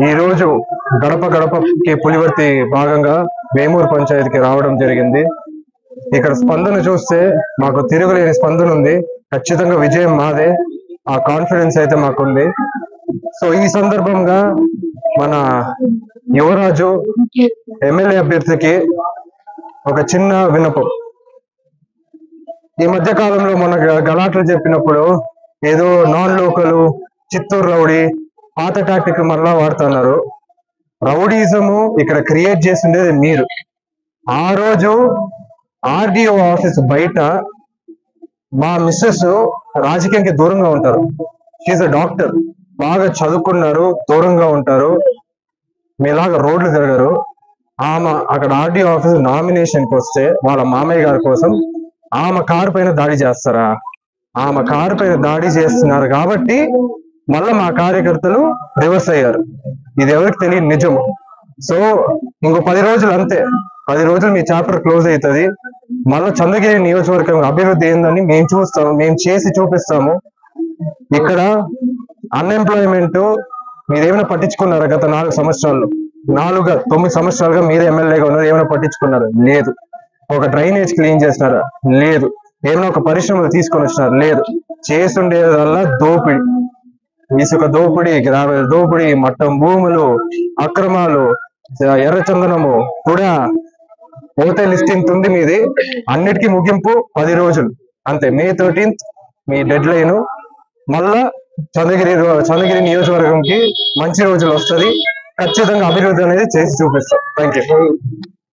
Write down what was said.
ఈ రోజు గడప గడపకి పులివర్తి భాగంగా వేమూరు పంచాయతీకి రావడం జరిగింది. ఇక్కడ స్పందన చూస్తే మాకు తిరుగులేని స్పందన ఉంది. ఖచ్చితంగా విజయం మాదే, ఆ కాన్ఫిడెన్స్ అయితే మాకుంది. సో ఈ సందర్భంగా మన యువరాజు ఎమ్మెల్యే అభ్యర్థికి ఒక చిన్న విన్నపం. ఈ మధ్య కాలంలో మన గలాట్లు చెప్పినప్పుడు ఏదో నాన్ లోకల్, చిత్తూరు రౌడీ, పాత టాక్టిక్ మరలా వాడుతున్నారు. రౌడీజము ఇక్కడ క్రియేట్ చేసిండేది మీరు. ఆ రోజు ఆర్డీఓ ఆఫీస్ బయట మా మిస్సెస్ రాజకీయానికి దూరంగా ఉంటారు. షీఈ్ అ డాక్టర్, బాగా చదువుకున్నారు, దూరంగా ఉంటారు, మీలాగా రోడ్లు తిరగరు. ఆమె అక్కడ ఆర్డీఓ ఆఫీస్ నామినేషన్కి వస్తే వాళ్ళ మామయ్య గారి కోసం ఆమె కారు పైన దాడి చేస్తారా? ఆమె కారు పైన దాడి చేస్తున్నారు కాబట్టి మళ్ళా మా కార్యకర్తలు రివర్స్ అయ్యారు. ఇది ఎవరికి తెలియని నిజం. సో ఇంకో 10 రోజులు, అంతే 10 రోజులు మీ చాప్టర్ క్లోజ్ అవుతుంది. మళ్ళీ చంద్రగిరి నియోజకవర్గం అభివృద్ధి ఏందని మేము చూస్తాము, మేము చేసి చూపిస్తాము. ఇక్కడ అన్ఎంప్లాయ్మెంట్ మీరేమైనా పట్టించుకున్నారా? గత 9 సంవత్సరాలుగా మీరే ఎమ్మెల్యేగా ఉన్నారు, ఏమైనా పట్టించుకున్నారు? లేదు. ఒక డ్రైనేజ్ క్లీన్ చేసినారా? లేదు. ఏమైనా ఒక పరిశ్రమలు తీసుకొని వచ్చినారు? లేదు. చేస్తుండేదల్లా దోపిడి, ఇసుక దోపిడి, గ్రావెల్ దోపిడి, మట్టం భూములు, అక్రమాలు, ఎర్రచందనము కూడా పోతే లిస్టింగ్ ఉంది మీది. అన్నిటికీ ముగింపు 10 రోజులు అంతే. May 13th మీ డెడ్ లైన్. మళ్ళా చంద్రగిరి నియోజకవర్గంకి మంచి రోజులు వస్తుంది. ఖచ్చితంగా అభివృద్ధి అనేది చేసి చూపిస్తాం. Thank you.